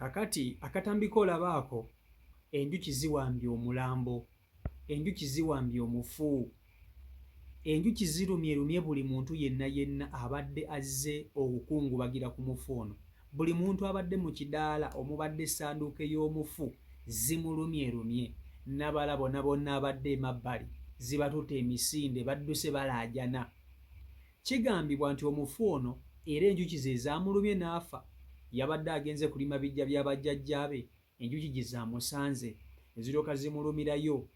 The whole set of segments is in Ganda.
kakati akatambiko olabaako enjuki ziwambye omulambo, enjuki ziwambye omufu, enjuki zirumye buli muntu yenna abadde azze okukungubagira ku mufu ono. Buli muntu abadde mu kidaala omubadde essanduuke y'omufu zimulumye, n'abala bonna abadde emabbali zibatuta emisinde badduse balaajana. Kigambibwa nti omufu ono era enjuki ze zaamulumye n'afa. Yabadde agenze kulima bijja bya bajjajjaabe, enjuki gye zaamusanze ne ziryoka zimulumirayo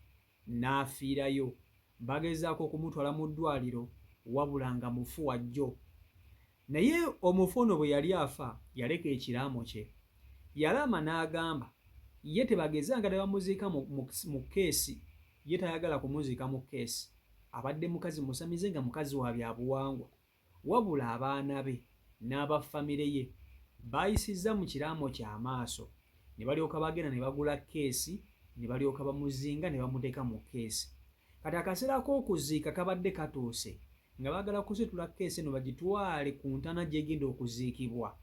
n'afiirayo. Bagezaako okumutwala mu ddwaliro wabula nga mufu wa jjo. Naye omufu ono bwe yali afa yaleka ekiraamo kye. Yalama n'agamba ye tebagezanga ne bamuziika mu keesi, ye tayagala kumuziika mu keesi. Abadde mukazi musamize nga mukazi wa byabuwangwa, wabula abaana be n'abafamire ye bayisizza mu kiraamo ky'amaaso, ne balyoka bagenda ne bagula keesi, ne balyoka bamuzinga ne bamuteeka mu keesi. Kati akaseera k'okuziika kabadde katuuse, nga baagala kusitula keesi eno bagitwale ku ntaana gy'egenda okuziikibwa.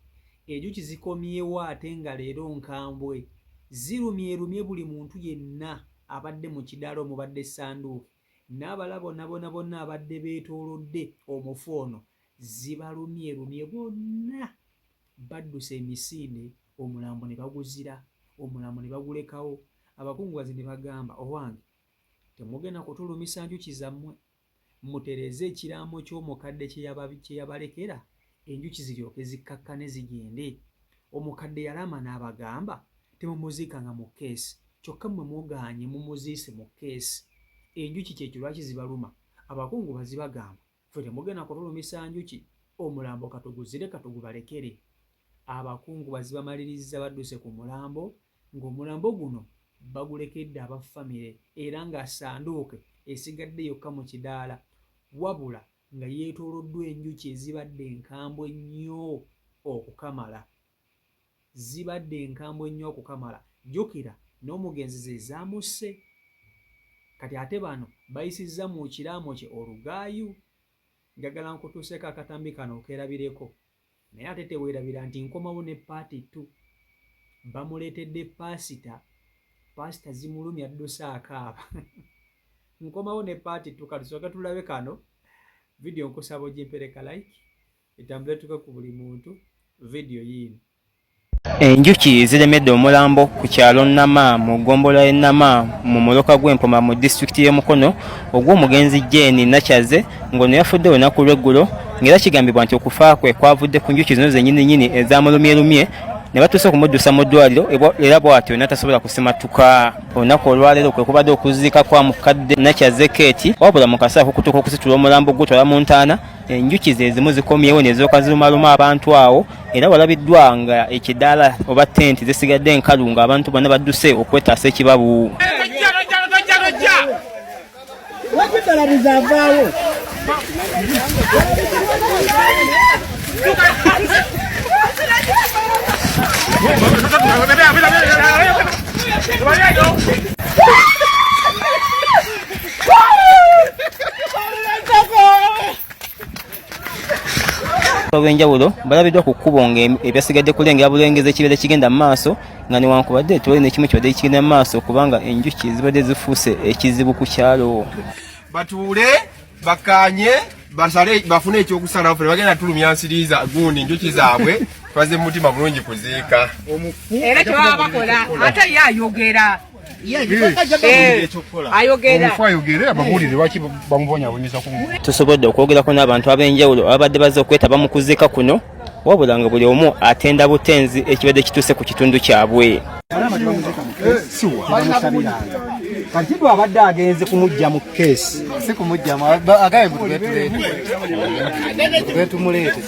Enjuki zikomyewo ate nga leero nkambwe zirumye buli muntu yenna abadde mu kidaala omubadde essanduuke, n'abala bonna abadde beetoolodde omufu ono zibalumye bonna. Baddusa emisinde, omulambo ne baguzira, omulambo ne bagulekawo. Abakungubazi ne bagamba, owange temugenda kutulumisa njuki zammwe, mutereze ekiraamo ky'omukadde kye yabalekera, enjuki ziryoke zikkakkane zigende. Omukadde yalama n'abagamba temumuziikanga mu keesi, kyokka mmwe mugaanye mumuziise mu keesi. Enjuki kyekyo lwaki zibaluma? Abakungubazi bagamba ffe temugenda kutulumisa njuki, omulambo katuguzire katugubalekere. Abakungubazi bamaliriza badduse ku mulambo, ng'omulambo guno bagulekedde abafamire era nga sanduuke esigadde yokka mu kidaala, wabula nga yeetooloddwa enjuki ezibadde enkambwe ennyo okukamala. Zibadde enkambwe ennyo okukamala. Jjukira n'omugenzi ze zaamusse. Kati ate bano bayisizza mu kiraamo kye olugaayu. Njagala nkutuuseko akatambi kano okeerabireko, naye ate teweerabira nti nkomawo ne paati 2. Bamuleetedde paasita zimulumya adduse akaaba. Nkomawo ne paati 2. Katusooke tulabe kano vidiyo, nkusaba ogimpereka like etambule tuke ku buli muntu vidiyo yiino. Enjuki ziremedde omulambo ku kyalo Nama mu ggombolola y'e Nama mu muloka gw'Empoma mu disitulikiti y'e Mukono ogw'omugenzi Jane Nakyaze ng'ono yafudde olunaku lw'eggulo, ng'era kigambibwa nti okufa kwe kwavudde ku njuki zino zennyini ezamulumye ne batuuse okumuddusa mu ddwaliro era bw'atyo n'atasobola kusimatuka. Olunaku olwaleero kwe kubadde okuziika kwa mukadde Nakyaze Keeti, wabula mu kaseera k'okutuuka okusitula omulambo gutwala mu ntaana, enjuki ze zimu zikomyewo ne zooka zirumaluma abantu awo, era walabiddwa nga ekidaala oba tenti zisigadde enkalu ng'abantu bonna badduse okwetaasa ekibabu. Obwenjawulo balabiddwa ku kkubo ng'ebyasigadde kulengera bulengeza ekibeere kigenda mu maaso, nga newankubadde tewali n'ekimu kibadde kigenda mu maaso kubanga enjuki zibadde zifuuse ekizibu ku kyalo. Batuule bakanye basale bafune ekyokusala ffe bagenda tulumya nsiriza gundi enjuki zaabwe twaze mu mutima bulungi kuziika. Era kyebaba bakola ate ye ayogera. Ayogera ababulire lwaki bamubonyabonyeza ku mugulu. Tusobodde okwogerako n'abantu ab'enjawulo abadde bazze okwetaba mu kuziika kuno, wabula nga buli omu atenda butenzi ekibadde kituuse ku kitundu kyabwe. Kati bw'abadde agenze kumujja mu keesi, si kumujja agaye betumuleete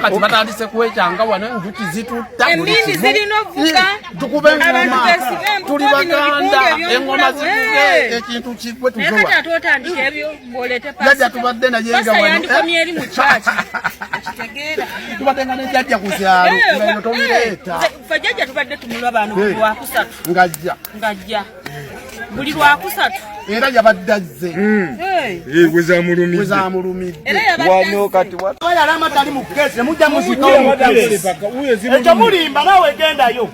kati batandise kwekyanga wano enjuki zitutta emmindi zirina ovuga tukube engoma tuli baganda engoma zivuge ekintu kigwe tuzowa naye kati atotandika ebyo ng'oleete jajja tubadde naye nga wano yandikomye eri mu kyaki ekitegeera tubadde nga ne jajja ku kyalo ngeno tobireeta ffe jajja tubadde tumulwa bano buli wakusatu ngajja buli lwakusatu era yabadde azze wezamulumidde wano kati yali amatali mu keesi nemujja muzika ekyo mulimba nawe gendayo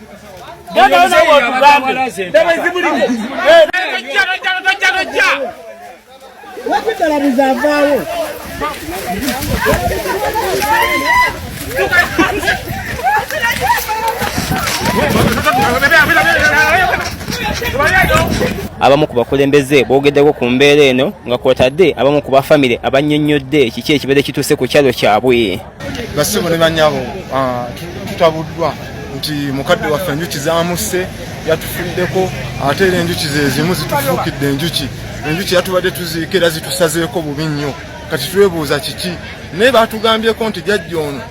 nawe otugambe wakiddala buzavaawo abamu ku bakulembeze boogeddeko ku mbeera eno nga kwotadde abamu ku bafamire abannyonnyodde kiki ekibeere kituuse ku kyalo kyabwe. Bassebo ne bannyabo tutabuddwa nti mukadde waffe enjuki zamusse yatufuddeko ate era enjuki ze zimu zitufuukidde enjuki yatubadde tuziika era zitusazeeko bubi nnyo kati twebuuza kiki naye baatugambyeko nti jjajja ono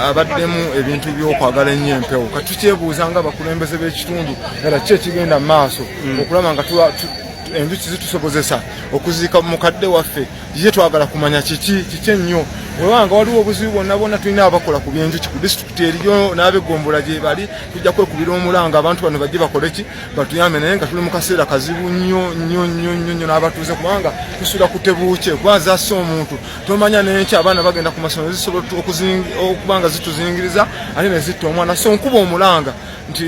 abaddemu ebintu by'okwagala ennyo empewo kati tukyebuuza nga abakulembeze b'ekitundu era ki ekigenda mu maaso okulaba nga enjuki zitusobozesa okuziika mukadde waffe ye twagala kumanya kiki ennyo webanga waliwo obuzibu bwonna tulina abakola ku byenjuki ku disitulikiti eriyo n'abegombola gye bali tujja kwekubira omulanga abantu bano bajje bakoleki batuyambe naye nga tuli mu kaseera kazibu nnyo n'abatuuze kubanga tusula kutebuuke kubaza assa omuntu tomanya n'enkya abaana bagenda ku masomero zisobola okuba nga zituzingiriza ate ne zitta omwana so nkuba omulanga nti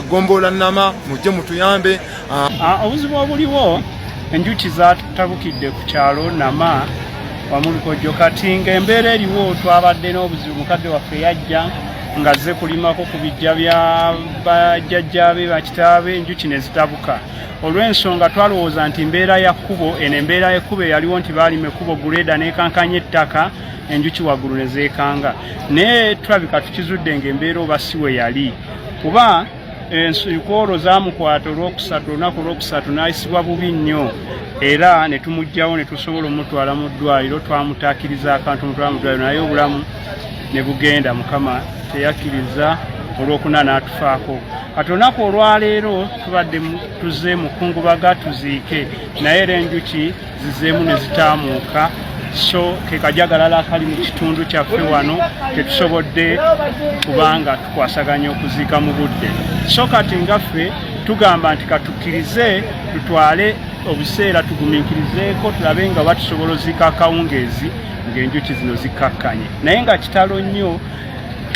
gombola nnama mujje mutuyambe. Obuzibu obuliwo enjuki zatabukidde ku kyalo Nama wamulukojjo kati ng'embeera eriwo twabadde n'obuzibu mukadde waffe yajja nga zze kulimako ku bijja bya bajjajjaabe bakitaabe enjuki ne zitabuka olw'ensonga twalowooza nti mbeera ya kkubo eno embeera y'ekkubo eyaliwo nti baalima ekkubo guleeda n'ekankanya ettaka enjuki waggulu ne zeekanga naye tulabika tukizudde ng'embeera oba si we yali kuba ensuikoolo zaamukwata olunaku olwokusatu n'ayisibwa bubi nnyo era ne tumuggyawo ne tusobola omutwala mu ddwaliro twamutaakiriza akantu omutwala mu ddwaliro naye obulamu ne bugenda mukama teyakkiriza olwokuna n'atufaako kati olunaku olwaleero tubadde tuzze mukungubaga tuziike naye era enjuki zizzeemu ne zitaamuuka so ke kajagalala akali mu kitundu kyaffe wano tetusobodde kubanga tukwasaganya okuziika mu budde so kati ngaffe tugamba nti katukkirize tutwale obuseera tugumiikirizeeko tulabe nga batusobola oziika akawungeezi ng'enjuki zino zikkakkanye naye nga kitalo nnyo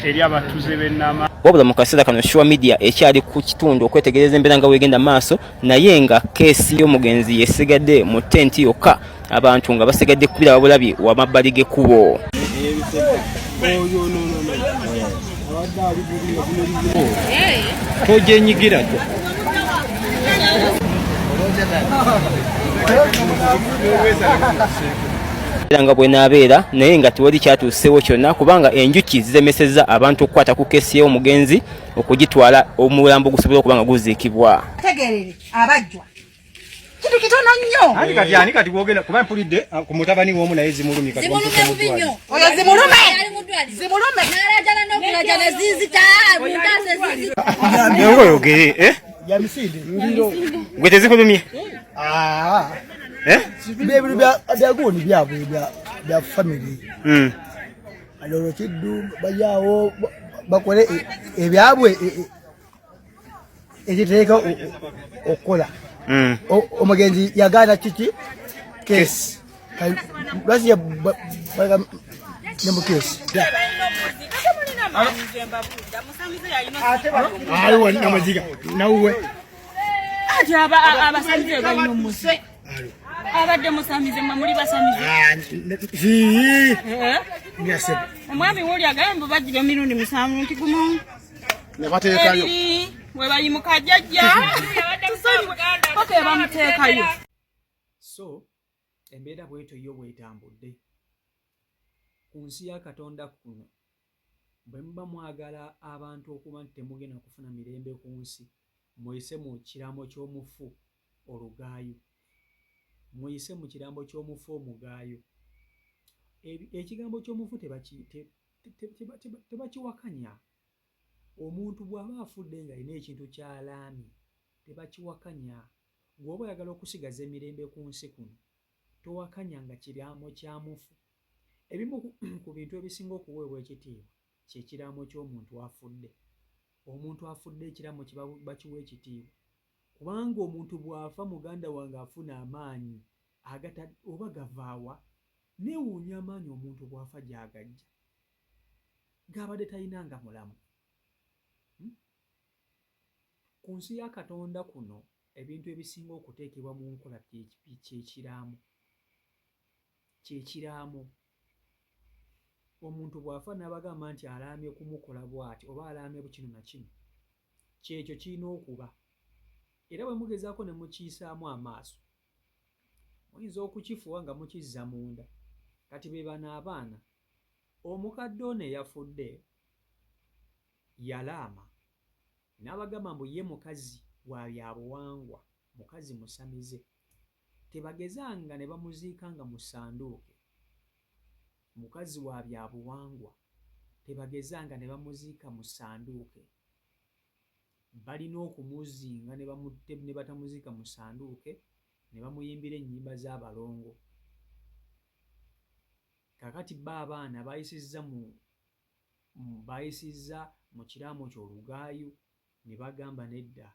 eri abatuuze b'e Nama. Wabula mu kaseera kano Sure Media ekyali ku kitundu okwetegereza embeera nga weegenda maaso naye nga keesi y'omugenzi yesigadde mu tenti yokka abantu nga basigadde kubira wabulabi wamabbali g'ekkubo. Tojenyigira gyo. Era nga bwenaabeera naye nga tewali kyatuuseewo kyonna kubanga enjuki ziremesezza abantu okukwata ku keesi y'omugenzi okugitwala omulambo gusobola okuba nga guziikibwa. tegerere abajjwa kintu kitono nnyo ani kati bwogenda kuba mpulidde ku mutabani w'omu naye zimulumi kati oyo zimulume n'alajana n'okulajana zizita mutase Nengo yogere ya misinde gwe tezikulumye byebiru byagoni byabwe bya family alolo kiddu bayawo bakole ebyabwe ekiteeka okukola omugenzi yagana kiki kesi lwasi nemukesi aliwo namaziga nawuwe ati abasamize balina omuse abadde musamize mwe basamize omwami woli agamba bajjira emirundi 7 nti gumu ne bateekayo we bali mu kajjajja bamuteekayo. So embeera bwetyo yo bwetambudde ku nsi ya Katonda kuno bwe muba mwagala abantu okuba nti temugenda kufuna mirembe ku nsi muyise mu kirambo ky'omufu olugaayo muyise mu kirambo ky'omufu omugaayo ekigambo ky'omufu tebakiwakanya omuntu bw'aba afudde ng'alina ekintu ky'alaamye tebakiwakanya gw'oba oyagala okusigaza emirembe ku nsi kuno towakanya nga kiramo kya mufu ebimu ku bintu ebisinga okuweebwa ekitiibwa kyekiramo ky'omuntu afudde omuntu afudde ekiramo bakiwa ekitiibwa kubanga omuntu bw'afa muganda wange afuna amaanyi oba gavaawa neewuunya amaanyi omuntu bw'afa gy'agajja g'abadde talinanga mulamu. Ku nsi ya Katonda kuno ebintu ebisinga okuteekebwa mu nkola kyekiraamo. Omuntu bw'afa n'abagamba nti alaamye kumukola bw'ati oba alaamye kino na kino, kyekyo kirina okuba. Era bwe mugezaako ne mukiyisaamu amaaso muyinza okukifuwa nga mukizza munda. Kati be bano abaana, omukadde ono eyafudde yalaama n'abagamba mbu ye mukazi wa byabuwangwa, mukazi musamize. Tebagezanga ne bamuziika nga mu ssanduuke. Mukazi wa byabuwangwa tebagezanga ne bamuziika mu ssanduuke. Balina okumuzinga ne batamuziika mu ssanduuke, ne bamuyimbira ennyimba z'abalongo. Kakati bo abaana bayisizza mu kiraamo ky'olugaayu ne bagamba nedda,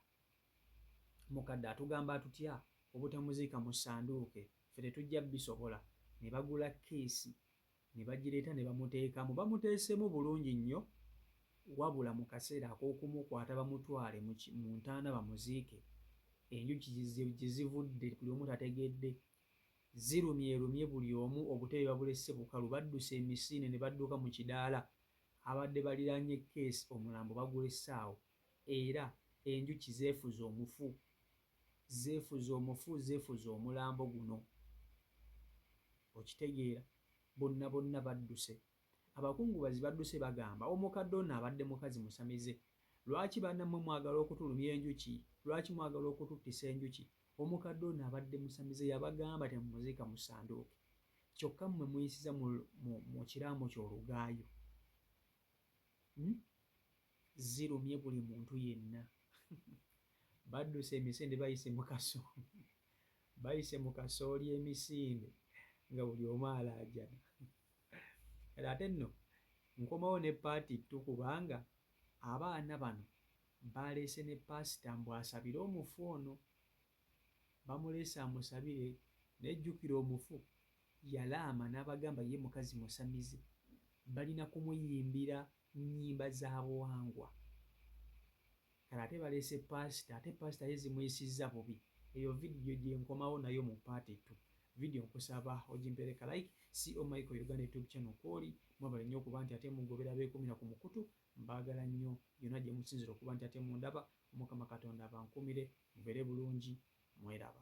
mukadde atugamba atutya obutamuziika mu ssanduuke, ffe tetujja bisobola. Ne bagula keesi ne bagireeta ne bamuteekamu. Bamuteesemu bulungi nnyo, wabula mu kaseera ak'okumukwata bamutwale mu ntaana bamuziike, enjuki gye zivudde buli omu tategedde, zirumye buli omu, obutebe babulese bukalu, baddusa emisinde ne badduka mu kidaala. Abadde baliraanye keesi omulambo bagulese awo. Era enjuki zeefuza omulambo guno. Okitegeera? Bonna badduse. Abakungubazi badduse bagamba omukadde ono abadde mukazi musamize. Lwaki bannammwe mwagala okutulumya enjuki? Lwaki mwagala okututtisa enjuki? Omukadde ono abadde musamize, yabagamba temumuziika mu ssanduuke. Kyokka mmwe muyisiza mu kiraamo ky'olugaayo. Zirumye buli muntu yenna. Badduse emisinde bayise mu kasooli emisinde nga buli omu alaajana. Ate nno nkomawo ne paati ttu, kubanga abaana bano baleese ne paasita mbu asabire omufu ono. Bamuleese amusabire, nejjukira omufu yalaama n'abagamba ye mukazi musamize. Balina kumuyimbira nnyimba za buwangwa. Kale ate baleese paasita, ate paasita ye zimuyisizza bubi. Eyo vidiyo gye nkomawo nayo mu paati ttu. Vidiyo nkusaba ogimpereka like. Si Michael Uganda YouTube channel kwoli mwebale nnyo okuba nti ate mugobera beekumira ku mukutu. Mbaagala nnyo yonna gye musinzira okuba nti ate mundaba. Omukama Katonda abankumire, mubeere bulungi, mweraba.